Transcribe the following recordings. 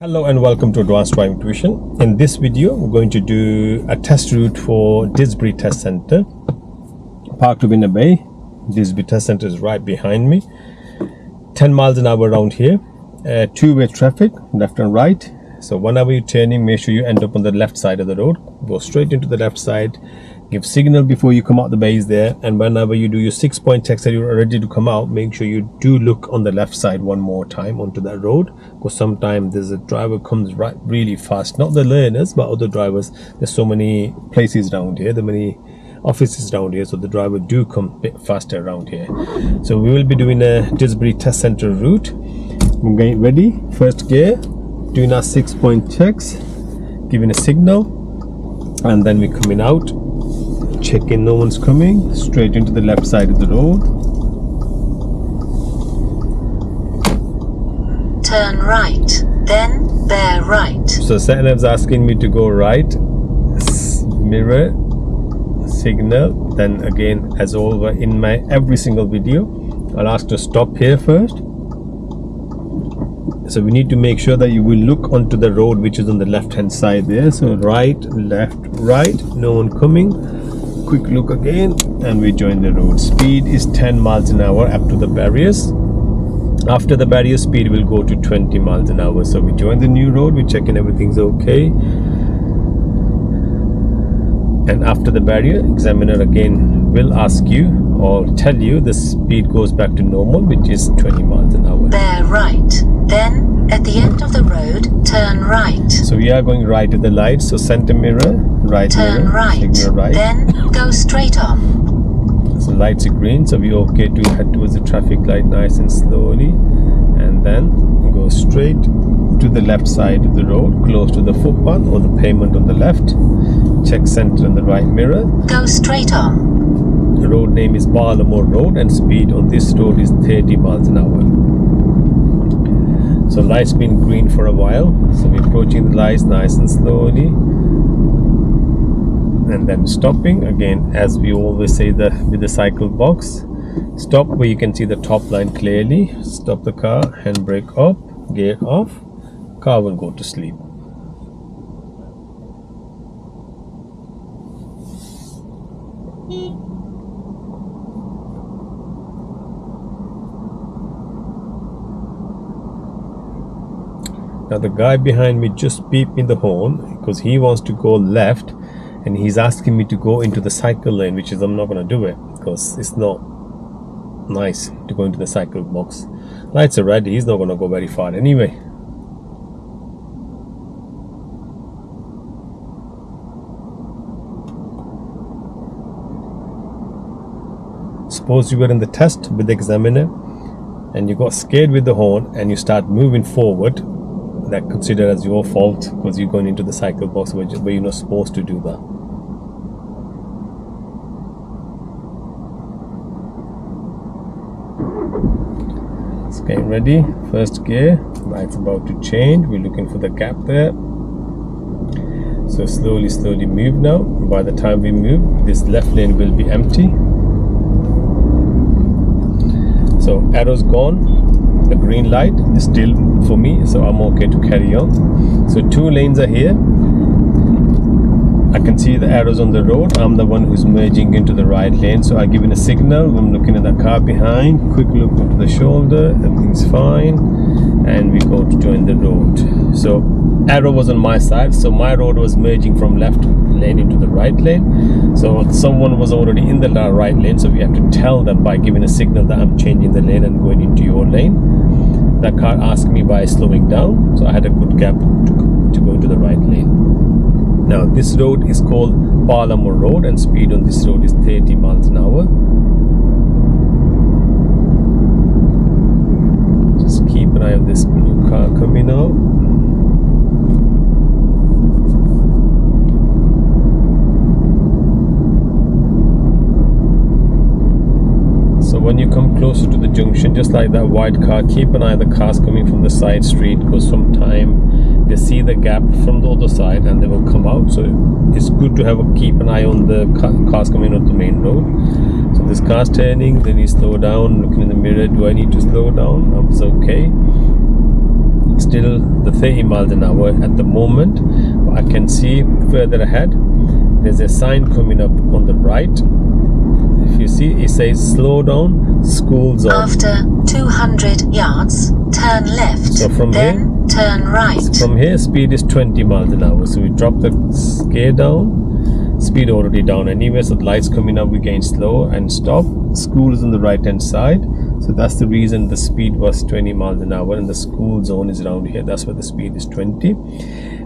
Hello and welcome to Advanced Driving Tuition. In this video, we're going to do a test route for Didsbury Test Centre. Parked up in a bay. Didsbury Test Centre is right behind me. 10 miles an hour around here. Two-way traffic, left and right. So whenever you're turning, make sure you end up on the left side of the road. Go straight into the left side. Give signal before you come out the bays there. And whenever you do your 6-point text that you're ready to come out, make sure you do look on the left side one more time onto that road. Because sometimes there's a driver comes right really fast. Not the learners, but other drivers. There's so many places around here. There are many offices around here. So the driver do come a bit faster around here. So we will be doing a Didsbury Test Centre route. We're getting ready. First gear. Doing our 6-point checks. Giving a signal. And then we're coming out. Checking no one's coming, straight into the left side of the road. Turn right, then bear right. So Satnav's asking me to go right, mirror, signal, then again as over in my every single video, I'll ask to stop here first. So we need to make sure that you will look onto the road which is on the left hand side there. So right, left, right, no one coming. Quick look again and we join the road. Speed is 10 miles an hour up to the barriers. After the barrier, speed will go to 20 miles an hour. So we join the new road, we're checking everything's okay. And after the barrier, examiner again will ask you or tell you the speed goes back to normal, which is 20 miles an hour. Bear right, then at the end of the road, turn right. So we are going right at the light. So center mirror, right turn mirror, right, signal right. Then go straight on. So lights are green, so we're okay to head towards the traffic light nice and slowly. And then go straight to the left side of the road, close to the footpath or the pavement on the left. Check center on the right mirror. Go straight on. The road name is Ballamore Road and speed on this road is 30 miles an hour. So lights been green for a while, so we're approaching the lights nice and slowly. And then stopping again, as we always say with the cycle box, stop where you can see the top line clearly. Stop the car, handbrake up, gear off, car will go to sleep. Now the guy behind me just beeping the horn because he wants to go left and he's asking me to go into the cycle lane, which is I'm not going to do it because it's not nice to go into the cycle box. Lights are red, he's not going to go very far anyway. Suppose you were in the test with the examiner and you got scared with the horn and you start moving forward. That considered as your fault because you're going into the cycle box where you're not supposed to do that. It's getting ready. First gear, light's about to change. We're looking for the gap there. So slowly move now. By the time we move, this left lane will be empty. So arrow's gone. The green light is still for me, so I'm okay to carry on. So 2 lanes are here. I can see the arrows on the road. I'm the one who's merging into the right lane, so I'm giving a signal. I'm looking at the car behind. Quick look onto the shoulder, everything's fine, and we go to join the road. So arrow was on my side, so my road was merging from left lane into the right lane. So someone was already in the right lane, so we have to tell them by giving a signal that I'm changing the lane and going into your lane. That car asked me by slowing down, so I had a good gap to go into the right lane. Now this road is called Ballamore Road and speed on this road is 30 miles an hour. Just keep an eye on this blue car coming out. So when you come closer to the junction, just like that white car, keep an eye on the cars coming from the side street because sometimes they see the gap from the other side and they will come out. So it's good to keep an eye on the cars coming on the main road. So this car's turning, then you slow down, looking in the mirror, do I need to slow down? It's okay. still the 30 miles an hour at the moment. I can see further ahead there's a sign coming up on the right. If you see, it says slow down, school zone. After 200 yards, turn left, So from then turn right. From here, speed is 20 miles an hour. So we drop the gear down, speed already down anyway. So the lights coming up, we gain slow and stop. School is on the right hand side. So that's the reason the speed was 20 miles an hour, and the school zone is around here. That's why the speed is 20.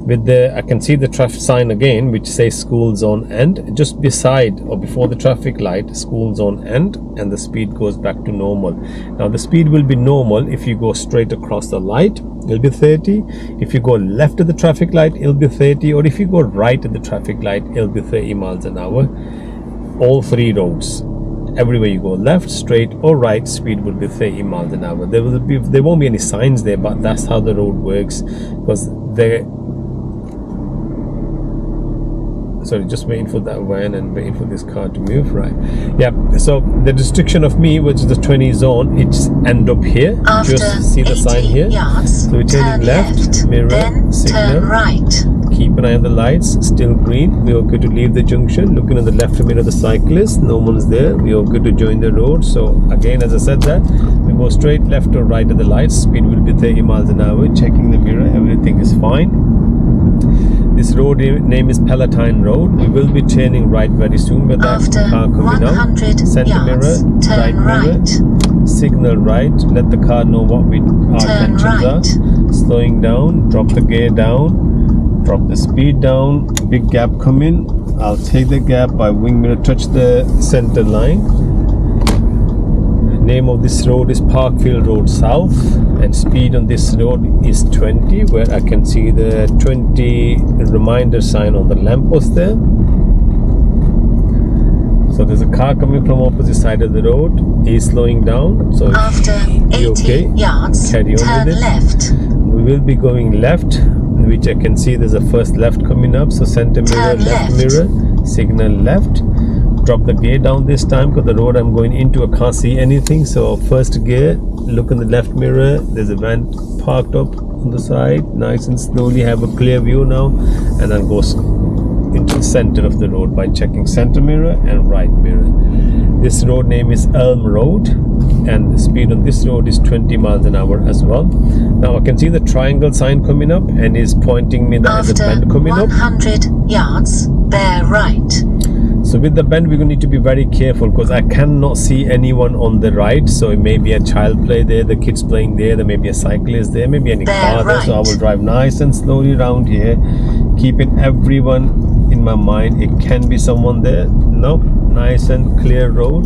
With the, I can see the traffic sign again, which says school zone end, just beside or before the traffic light, school zone end, and the speed goes back to normal. Now the speed will be normal if you go straight across the light, it'll be 30. If you go left at the traffic light, it'll be 30, or if you go right at the traffic light, it'll be 30 miles an hour. All three roads. Everywhere you go, left, straight or right, speed will be 30 miles an hour. There won't be any signs there, but that's how the road works, because just waiting for that van and waiting for this car to move, right? Yeah, so the restriction of me, which is the 20 zone, it's end up here. After just see the sign here. Yards, so we're turning left, mirror, then signal, turn right. Keep an eye on the lights, still green. We are good to leave the junction. Looking at the left mirror of the cyclist, no one's there. We are good to join the road. So again, as I said that, we go straight left or right at the lights. Speed will be 30 miles an hour. Checking the mirror, everything is fine. This road name is Palatine Road. We will be turning right very soon with that car coming out. Center mirror, right mirror, signal right. Let the car know what our intentions are. Slowing down, drop the gear down, drop the speed down. Big gap coming. I'll take the gap by wing mirror, touch the center line. Name of this road is Parkfield Road South, and speed on this road is 20, where I can see the 20 reminder sign on the lamppost there. So there's a car coming from opposite side of the road. He's slowing down. So after 80 yards, carry on turn with it. left. We will be going left, which I can see there's a first left coming up. So center mirror, left mirror, signal left. Drop the gear down this time, because the road I'm going into, I can't see anything. So first gear, look in the left mirror, there's a van parked up on the side. Nice and slowly, have a clear view now, and then go into the center of the road by checking center mirror and right mirror. This road name is Elm Road, and the speed on this road is 20 miles an hour as well. Now I can see the triangle sign coming up and is pointing me that there's a bend coming up. 100 yards, bear right. So with the bend, we're going to need to be very careful, because I cannot see anyone on the right. So it may be a child play there, the kids playing there, there may be a cyclist there, maybe any car there. So I will drive nice and slowly around here, keeping everyone in my mind. It can be someone there. No, nice and clear road.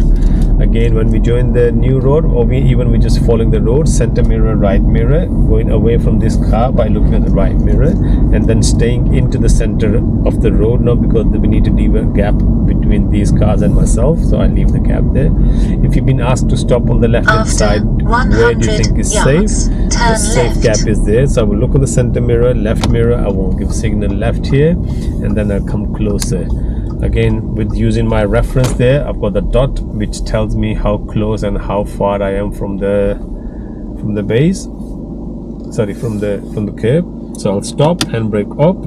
Again, when we join the new road, or we're just following the road, center mirror, right mirror, going away from this car by looking at the right mirror, and then staying into the center of the road now, because we need to leave a gap between these cars and myself. So I leave the gap there. If you've been asked to stop on the left hand side, where do you think is safe? The safe gap is there. So I will look at the center mirror, left mirror. I won't give signal left here, and then I'll come closer. Again, with using my reference there, I've got the dot which tells me how close and how far I am from the base. Sorry, from the curb. So I'll stop, handbrake up,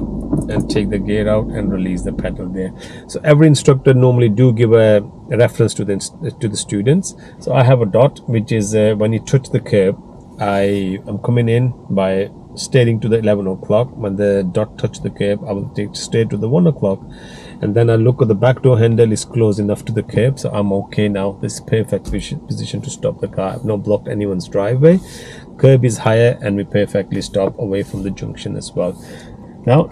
and take the gear out and release the pedal there. So every instructor normally do give a reference to the students. So I have a dot which is when you touch the curb, I am coming in by steering to the 11 o'clock. When the dot touch the curb, I will take straight to the 1 o'clock, and then I look at the back door handle is close enough to the curb, so I'm okay now. This is perfect position to stop the car. I've not blocked anyone's driveway. Curb is higher, and we perfectly stop away from the junction as well. Now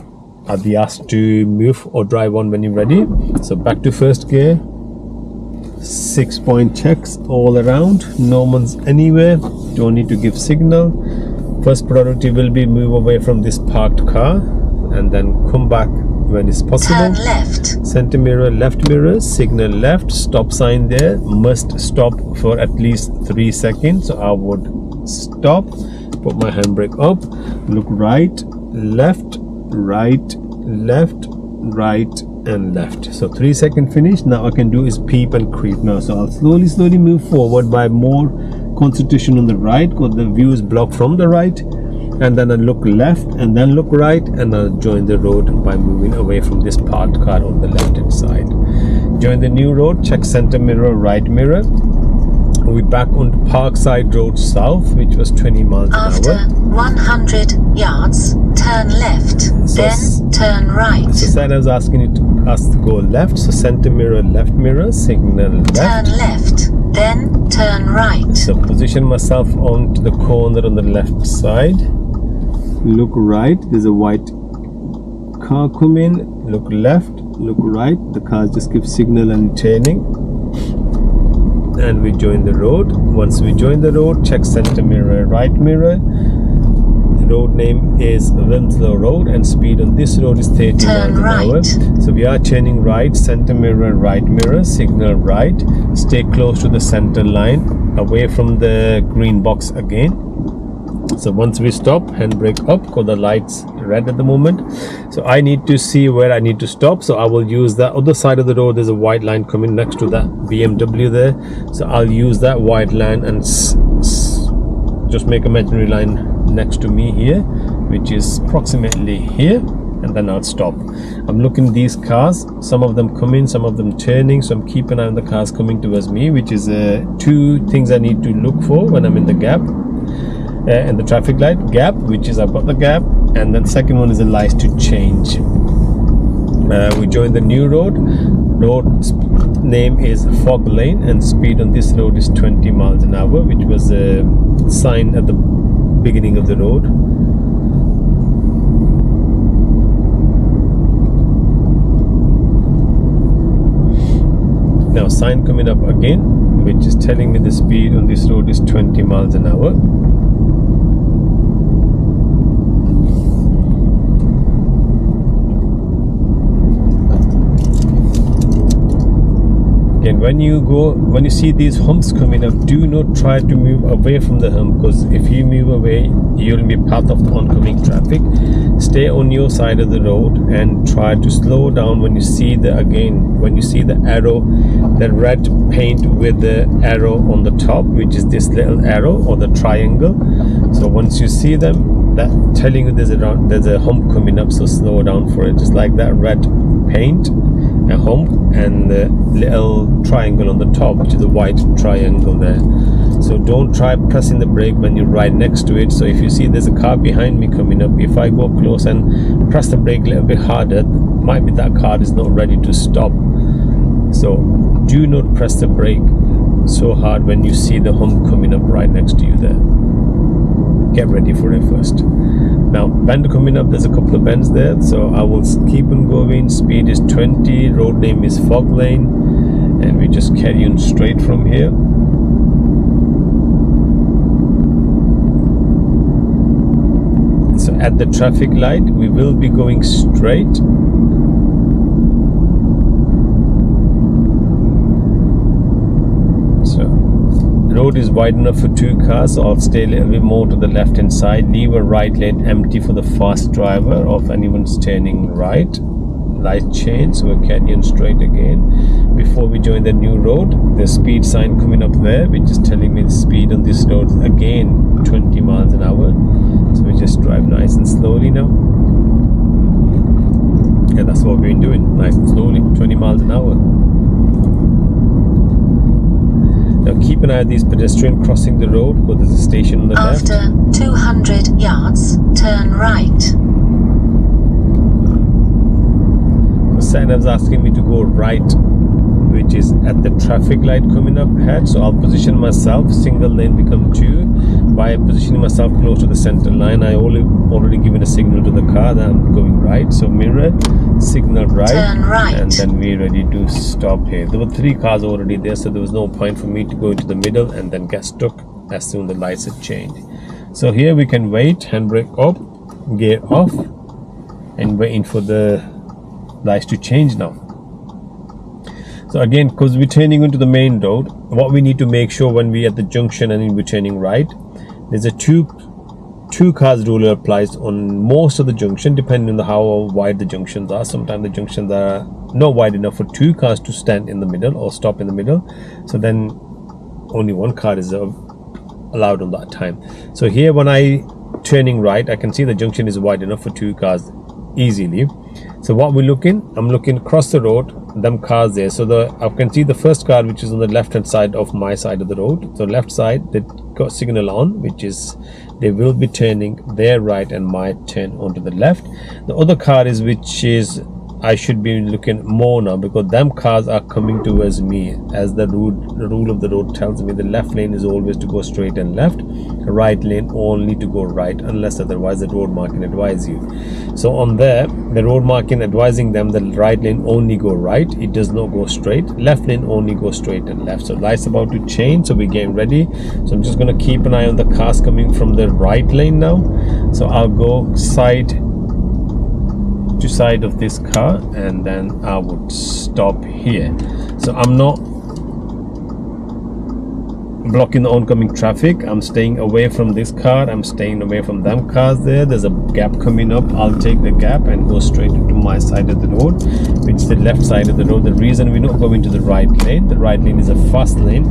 I'll be asked to move or drive on when you're ready. So back to first gear, 6-point checks all around, no one's anywhere, don't need to give signal. First priority will be move away from this parked car, and then come back when it's possible. Turn left. Center mirror, left mirror, signal left, stop sign there, must stop for at least 3 seconds. So I would stop, put my handbrake up, look right, left, right, left, right, and left. So 3 second finish. Now I can do is peep and creep now. So I'll slowly move forward by more concentration on the right, because the view is blocked from the right. and then I look left and then look right, and I'll join the road by moving away from this parked car on the left hand side. Join the new road, check center mirror, right mirror. We're back on Parkside Road South, which was 20 miles an After hour. 100 yards, turn left, then turn right. So Sad was asking us to go left, so center mirror, left mirror, signal left. Turn left, then turn right. So position myself onto the corner on the left side. Look right, there's a white car coming. Look left, look right. The car just gives signal and turning. And we join the road. Once we join the road, check center mirror, right mirror. The road name is Winslow Road, and speed on this road is 30 Turn miles an hour. So we are turning right, center mirror, right mirror, signal right. Stay close to the center line, away from the green box again. So once we stop, handbrake up, because the light's red at the moment. So I need to see where I need to stop. So I will use the other side of the road. There's a white line coming next to that BMW there. So I'll use that white line and just make a imaginary line next to me here, which is approximately here, and then I'll stop. I'm looking at these cars, some of them coming, some of them turning, so I'm keeping an eye on the cars coming towards me, which is two things I need to look for when I'm in the gap. And the traffic light gap, which is I've got the gap, and then second one is a light to change. We join the new road. Road name is Fog Lane, and speed on this road is 20 miles an hour, which was a sign at the beginning of the road. Now sign coming up again, which is telling me the speed on this road is 20 miles an hour. Again, when you see these humps coming up, do not try to move away from the hump, because if you move away, you'll be path of the oncoming traffic. Stay on your side of the road and try to slow down when you see the arrow, the red paint with the arrow on the top, which is this little arrow or the triangle. So once you see them, that telling you there's a hump coming up, so slow down for it, just like that red paint, a hump, and the little triangle on the top, which is a white triangle there. So don't try pressing the brake when you're right next to it. So if you see there's a car behind me coming up, if I go close and press the brake a little bit harder, might be that car is not ready to stop. So do not press the brake so hard when you see the hump coming up right next to you there. Get ready for it first. Now bend coming up, there's a couple of bends there, so I will keep on going. Speed is 20, road name is Fog Lane, and we just carry on straight from here. So at the traffic light, we will be going straight. So the road is wide enough for two cars, so I'll stay a little bit more to the left hand side. Leave a right lane empty for the fast driver or if anyone's turning right. Light change, so we're carrying straight again. Before we join the new road, the speed sign coming up there, which is telling me the speed on this road again 20 miles an hour. So we just drive nice and slowly now. Yeah, that's what we've been doing, nice and slowly, 20 miles an hour. Now keep an eye on these pedestrians crossing the road, because there's a station on the left. After 200 yards, turn right. Signal's asking me to go right, which is at the traffic light coming up ahead. So I'll position myself, single lane become two. By positioning myself close to the center line, I already given a signal to the car that I'm going right. So mirror, signal right, turn right, and then we're ready to stop here. There were three cars already there, so there was no point for me to go into the middle and then get stuck as soon as the lights had changed. So here we can wait, handbrake up, gear off, and waiting for the lights to change now. So again, because we're turning into the main road, what we need to make sure when we're at the junction and we're turning right, there's a two cars rule applies on most of the junction, depending on how wide the junctions are. Sometimes the junctions are not wide enough for two cars to stand in the middle or stop in the middle, so then only one car is allowed on that time. So here when I turning right. I can see the junction is wide enough for 2 cars easily. So what I'm looking across the road, them cars there. So I can see the first car, which is on the left hand side of my side of the road. So left side, they got signal on, which is they will be turning their right and might turn onto the left. The other car is which is I should be looking more now, because them cars are coming towards me. As the rule of the road tells me, the left lane is always to go straight and left, right lane only to go right, unless otherwise the road marking advise you. So on there, the road marking advising them the right lane only go right, it does not go straight. Left lane only go straight and left. So lights about to change, so we're getting ready. So I'm just going to keep an eye on the cars coming from the right lane now. So I'll go side to side of this car, and then I would stop here. So I'm not blocking the oncoming traffic. I'm staying away from this car. I'm staying away from them cars there. There's a gap coming up. I'll take the gap and go straight into my side of the road, which is the left side of the road. The reason we're not going to the right lane, the right lane is a fast lane,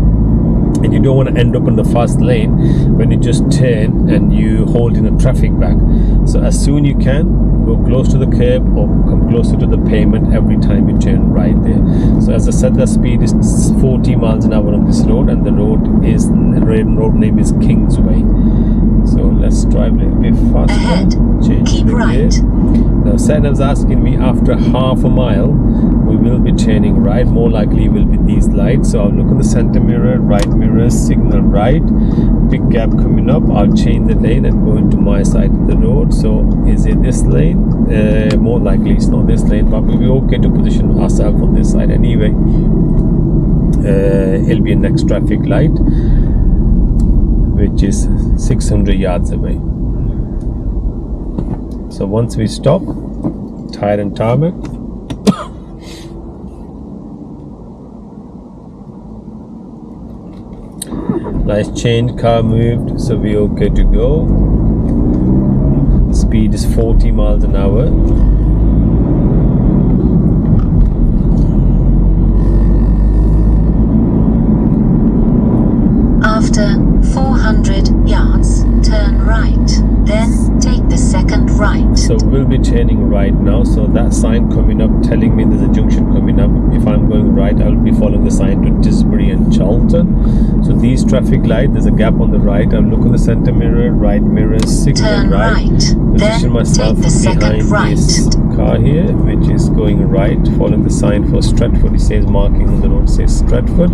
and you don't want to end up in the fast lane when you just turn and you hold in a traffic back. So as soon you can, go close to the curb or come closer to the pavement every time you turn right there. So as I said, the speed is 40 miles an hour on this road, and the road name is Kingsway. So let's drive a little bit faster. Ahead, keep right. Now Satnav's asking me after half a mile we will be turning right. More likely will be these lights. So I'll look at the center mirror, right mirror, signal right, big gap coming up. I'll change the lane and go into my side of the road. So is it this lane? More likely it's not this lane, but we'll be okay to position ourselves on this side anyway. It'll be a next traffic light, which is 600 yards away. So once we stop, tire and tarmac. Nice change, car moved, so we're okay to go. Speed is 40 miles an hour. After 400 yards, turn right, then take the second right. So we'll be turning right now. So that sign coming up telling me there's a junction coming up. If I'm going right, I'll be following the sign to Didsbury and Charlton. So these traffic lights, there's a gap on the right. I'll look in the center mirror, right mirror, signal turn right, position then myself take the second behind right. this car here, which is going right, following the sign for Stratford. It says marking on the road says Stratford.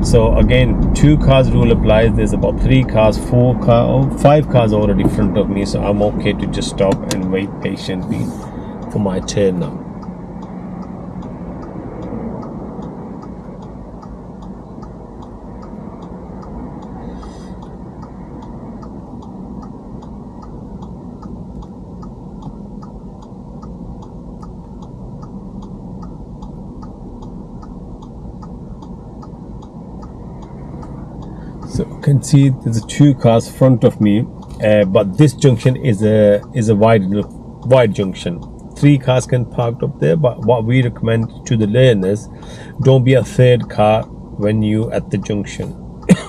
So again, 2 cars rule applies. There's about 3 cars, 5 cars already in front of me, so I'm okay to just stop and wait patiently for my turn now. So you can see there's 2 cars front of me, but this junction is a wide junction. 3 cars can park up there, but what we recommend to the learners, don't be a third car when you at the junction.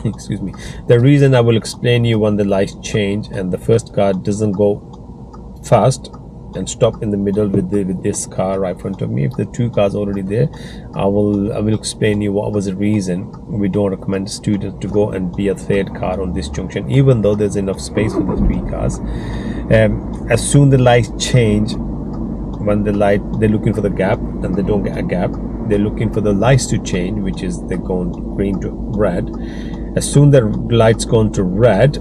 Excuse me. The reason I will explain you when the lights change and the first car doesn't go fast and stop in the middle with this car right in front of me. If the 2 cars already there, I will explain you what was the reason we don't recommend students to go and be a third car on this junction, even though there's enough space for the 3 cars. As soon the lights change, when they're looking for the gap and they don't get a gap, they're looking for the lights to change, which is they're going green to red. As soon the lights go to red,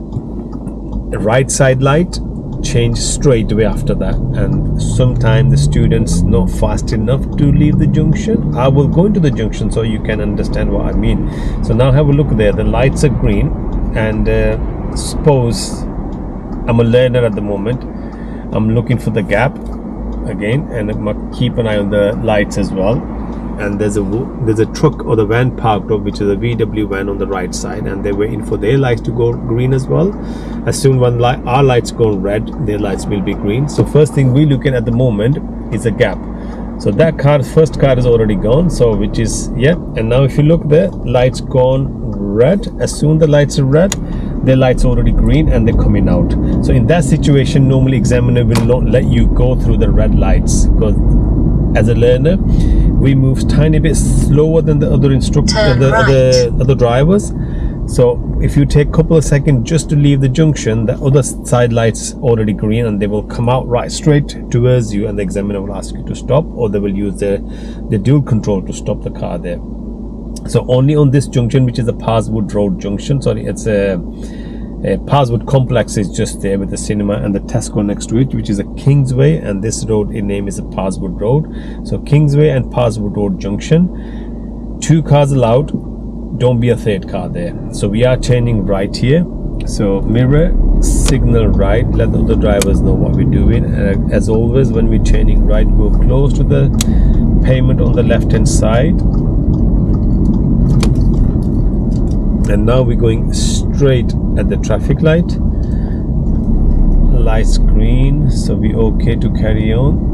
the right side light change straight away after that, and sometimes the students not fast enough to leave the junction. I will go into the junction so you can understand what I mean. So now have a look there, the lights are green, and suppose I'm a learner at the moment, I'm looking for the gap again, and I'm gonna keep an eye on the lights as well. And there's a truck or the van parked up, which is a VW van on the right side, and they're waiting for their lights to go green as well. As soon when our lights go red, their lights will be green. So first thing we look at the moment is a gap. So that first car is already gone, so which is and now if you look there, lights gone red. As soon the lights are red, their lights already green and they're coming out. So in that situation, normally examiner will not let you go through the red lights, because as a learner we move tiny bit slower than the other other drivers. So if you take a couple of seconds just to leave the junction, the other side lights already green and they will come out right straight towards you, and the examiner will ask you to stop, or they will use the dual control to stop the car there. So only on this junction, which is the Parswood Road junction, sorry, it's a Parswood complex is just there with the cinema and the Tesco next to it, which is a Kingsway, and this road in name is a Parswood Road. So Kingsway and Parswood Road junction, 2 cars allowed, don't be a third car there. So we are turning right here, so mirror, signal right, let the other drivers know what we're doing. As always, when we're turning right, go close to the pavement on the left hand side. And now we're going straight at the traffic light. Lights green, so we're okay to carry on.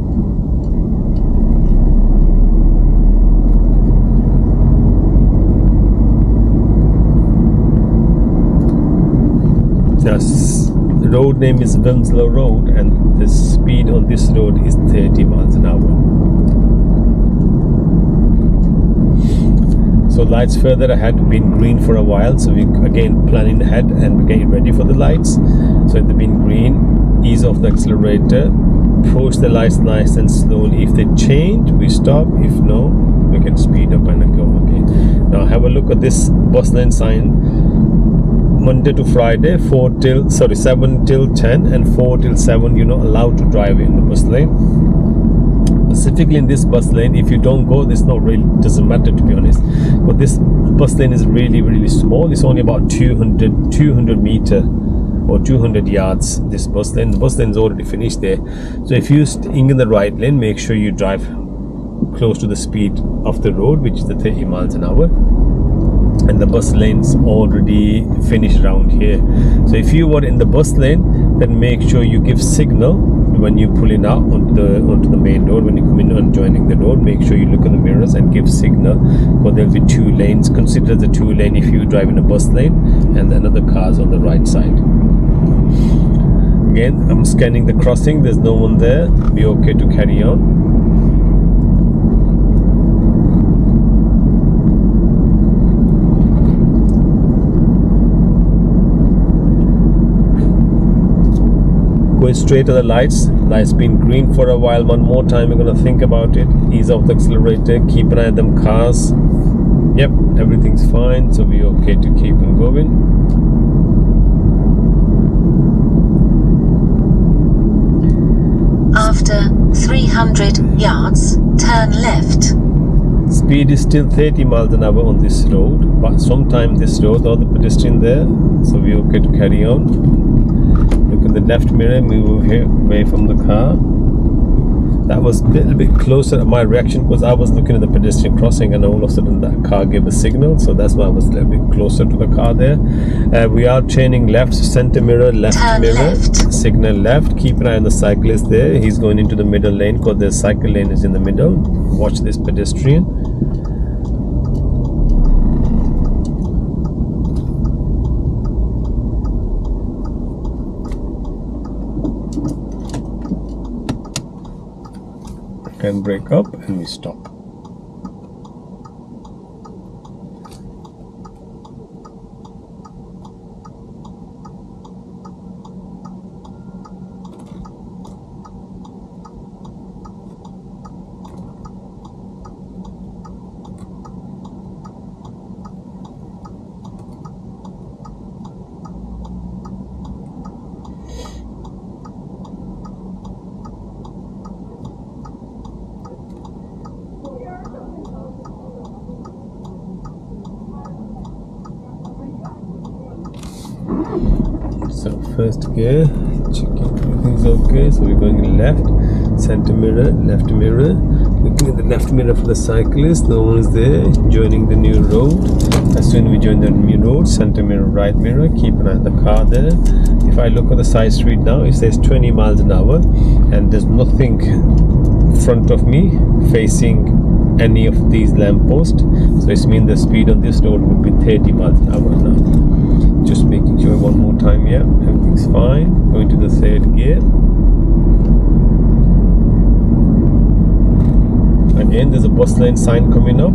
Now, the road name is Winslow Road, and the speed on this road is 30 miles an hour. So lights further ahead been green for a while, so we again planning ahead and we're getting ready for the lights. So they've been green, ease off the accelerator, approach the lights nice and slowly. If they change, we stop. If no, we can speed up and go again. Now have a look at this bus lane sign. Monday to Friday, 7 till 10 and 4 till 7, you're not allowed to drive in the bus lane. Specifically in this bus lane, if you don't go, this doesn't matter, to be honest, but this bus lane is really small. It's only about 200 meter or 200 yards, this bus lane. The bus lane is already finished there. So if you're staying in the right lane, make sure you drive close to the speed of the road, which is the 30 miles an hour. And the bus lane's already finished around here. So if you were in the bus lane, then make sure you give signal when you're pulling out onto the main road. When you come in and joining the road, make sure you look in the mirrors and give signal, because there'll be 2 lanes. Consider the 2 lane if you drive in a bus lane, and then other cars on the right side. Again, I'm scanning the crossing, there's no one there, be okay to carry on. Going straight to the lights been green for a while. One more time, we're going to think about it. Ease off the accelerator, keep an eye on them cars. Yep, everything's fine, so we're okay to keep on going. After 300 yards, turn left. Speed is still 30 miles an hour on this road, but sometimes this road, all the pedestrian there, so we're okay to carry on. Look in the left mirror, move here away from the car. That was a little bit closer. My reaction was I was looking at the pedestrian crossing, and all of a sudden that car gave a signal, so that's why I was a little bit closer to the car there. We are turning left, center mirror, left mirror, left. Signal left. Keep an eye on the cyclist there. He's going into the middle lane because the cycle lane is in the middle. Watch this pedestrian. And brake up, and we stop. So first gear, checking everything's okay. So we're going left, center mirror, left mirror. Looking at the left mirror for the cyclist, no one is there. Joining the new road. As soon as we join the new road, center mirror, right mirror. Keep an eye on the car there. If I look at the side street now, it says 20 miles an hour, and there's nothing in front of me facing any of these lampposts. So it means the speed on this road would be 30 miles an hour now. Just making sure one more time. Yeah, everything's fine. Going to the third gear. Again, there's a bus lane sign coming up.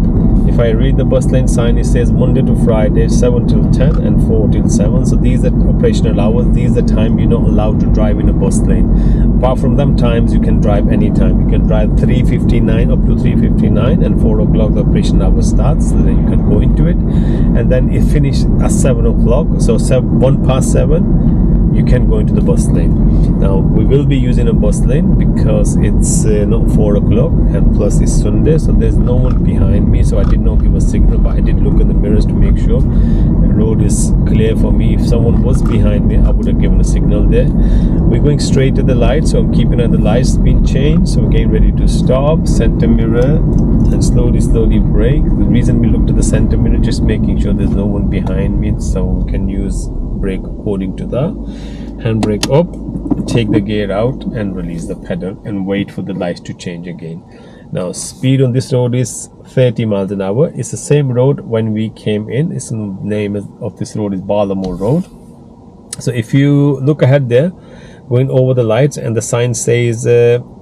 If I read the bus lane sign, it says Monday to Friday 7 till 10 and 4 till 7. So these are operational hours. These are the time you're not allowed to drive in a bus lane. Apart from them times, you can drive anytime. You can drive 3:59 up to 3:59, and 4 o'clock the operation hour starts. So then you can go into it, and then it finishes at 7 o'clock. So 1 past 7. You can go into the bus lane. Now we will be using a bus lane because it's not 4 o'clock, and plus it's Sunday, so there's no one behind me, so I did not give a signal, but I did look in the mirrors to make sure the road is clear for me. If someone was behind me, I would have given a signal there. We're going straight to the light, so I'm keeping on the lights being changed, so we're getting ready to stop, center mirror, and slowly brake. The reason we looked at the center mirror, just making sure there's no one behind me, so we can use brake according to that. Handbrake up, take the gear out and release the pedal and wait for the lights to change again. Now speed on this road is 30 miles an hour. It's the same road when we came in. Its name of this road is Ballamore Road. So if you look ahead there, going over the lights, and the sign says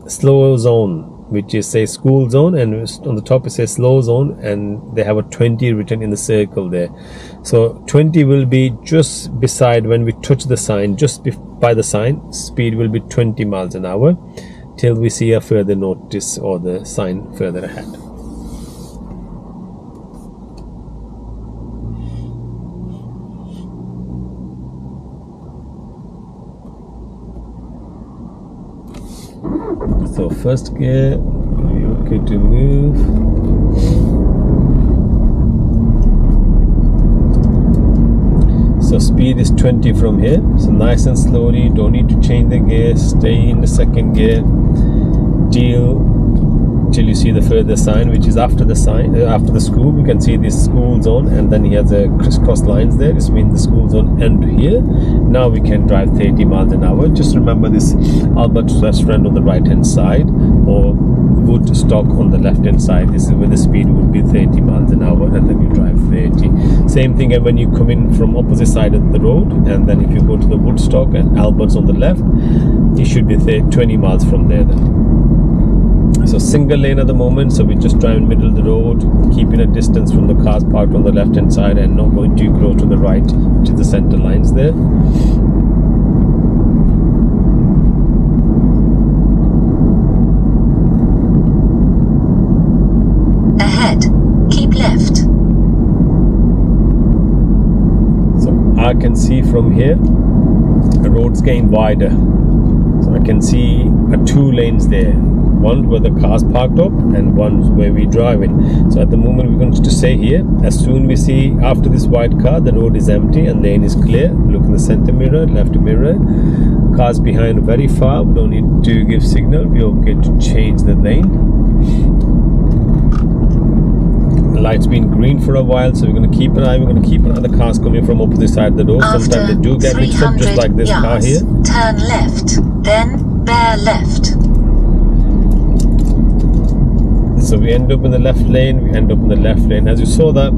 slow zone, which is say school zone, and on the top it says slow zone, and they have a 20 written in the circle there. So 20 will be just beside, when we touch the sign, just by the sign, speed will be 20 miles an hour till we see a further notice or the sign further ahead. So first gear, okay to move. So speed is 20 from here. So nice and slowly, don't need to change the gear. Stay in the second gear till you see the further sign, which is after the sign, after the school. We can see this school zone, and then he has a crisscross lines there. This means the school zone end here. Now we can drive 30 miles an hour. Just remember this Albert's restaurant on the right hand side, or Woodstock on the left hand side. This is where the speed would be 30 miles an hour, and then you drive 30. Same thing, and when you come in from opposite side of the road, and then if you go to the Woodstock and Albert's on the left, it should be 20 miles from there then. So single lane at the moment, so we're just driving middle of the road, keeping a distance from the cars parked on the left hand side and not going too close to the right, which is the center lines there. Ahead, keep left. So I can see from here the road's getting wider, so I can see two lanes there. One where the cars parked up and one where we're driving. So at the moment we're going to stay here. As soon we see after this white car the road is empty and lane is clear, look in the center mirror, left mirror, cars behind very far, we don't need to give signal, we'll get to change the lane. The light's been green for a while, so we're going to keep an eye. We're going to keep an eye on the cars coming from opposite side of the road. Sometimes they do get mixed up, just like this car here. Turn left, then bear left. So we end up in the left lane, As you saw that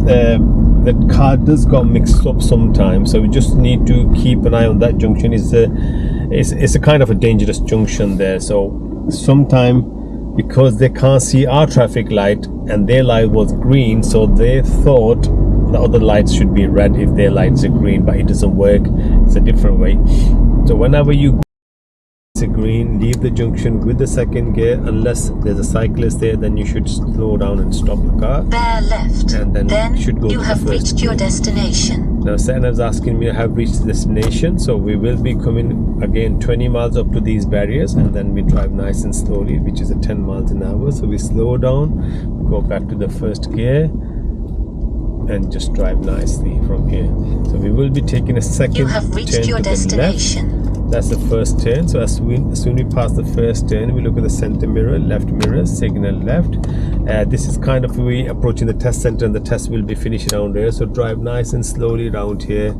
the car does got mixed up sometimes, so we just need to keep an eye on that junction. It's a kind of a dangerous junction there, so sometime because they can't see our traffic light and their light was green, so they thought the other lights should be red if their lights are green, but it doesn't work. It's a different way. So whenever you a green, leave the junction with the second gear. Unless there's a cyclist there, then you should slow down and stop the car. Bear left, and then you should go you to have the first reached gear. your destination. Now Satnav's asking me I have reached the destination, so we will be coming again 20 miles up to these barriers, and then we drive nice and slowly, which is at 10 miles an hour. So we slow down, we go back to the first gear and just drive nicely from here. So we will be taking a second You have reached turn your to destination. the left. That's the first turn. So as soon we pass the first turn, we look at the center mirror, left mirror, signal left. This is kind of we approaching the test center, and the test will be finished around there. So drive nice and slowly around here.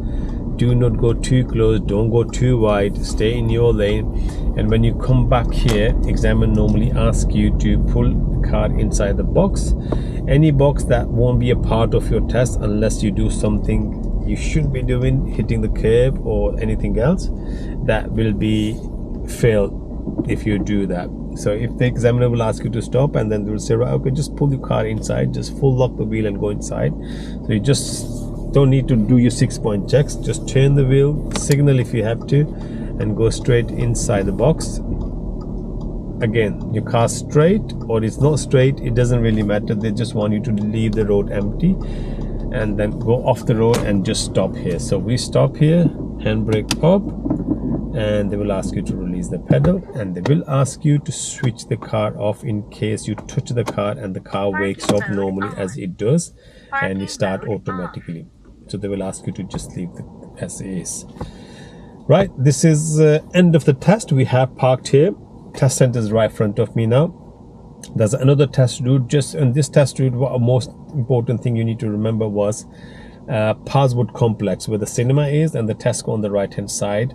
Do not go too close, don't go too wide, stay in your lane. And when you come back here, examiner normally asks you to pull the car inside the box. Any box that won't be a part of your test unless you do something you shouldn't be doing, hitting the curb or anything else. That will be fail if you do that. So if the examiner will ask you to stop, and then they will say, right, okay, just pull your car inside, just full lock the wheel and go inside. So you just don't need to do your 6-point checks, just turn the wheel, signal if you have to, and go straight inside the box. Again, your car's straight or it's not straight, it doesn't really matter. They just want you to leave the road empty and then go off the road and just stop here. So we stop here, handbrake up, and they will ask you to release the pedal, and they will ask you to switch the car off in case you touch the car and the car wakes up normally as it does, and it start automatically. So they will ask you to just leave the as is. Right, this is end of the test. We have parked here. Test center is right in front of me now. There's another test route. Just on this test route, what most important thing you need to remember was Parswood Complex, where the cinema is, and the Tesco on the right hand side,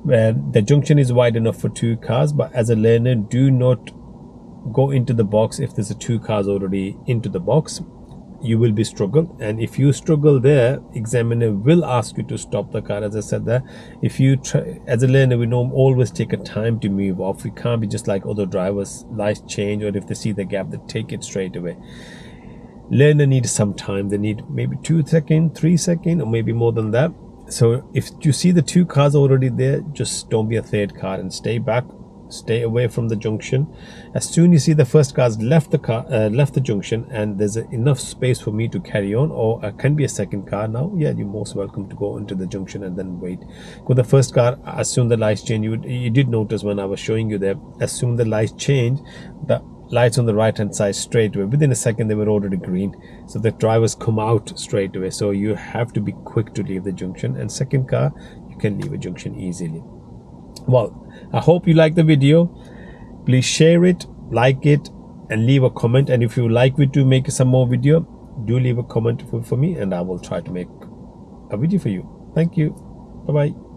where the junction is wide enough for 2 cars. But as a learner, do not go into the box if there's 2 cars already into the box. You will be struggled, and if you struggle there, examiner will ask you to stop the car. As I said there, if you try, as a learner, we know always take a time to move off. We can't be just like other drivers, lights change, or if they see the gap, they take it straight away. Learner needs some time. They need maybe 2 seconds, 3 seconds, or maybe more than that. So if you see the 2 cars already there, just don't be a 3rd car and stay back, stay away from the junction. As soon as you see the first car's left the junction and there's enough space for me to carry on, or can be a 2nd car now, yeah, you're most welcome to go into the junction and then wait. With the first car, as soon the lights change, you did notice when I was showing you there, as soon the lights change, the lights on the right hand side straight away, within a second they were already green, so the drivers come out straight away. So you have to be quick to leave the junction, and 2nd car you can leave a junction easily. Well, I hope you like the video. Please share it, like it, and leave a comment. And if you like me to make some more video, do leave a comment for me, and I will try to make a video for you. Thank you. Bye bye.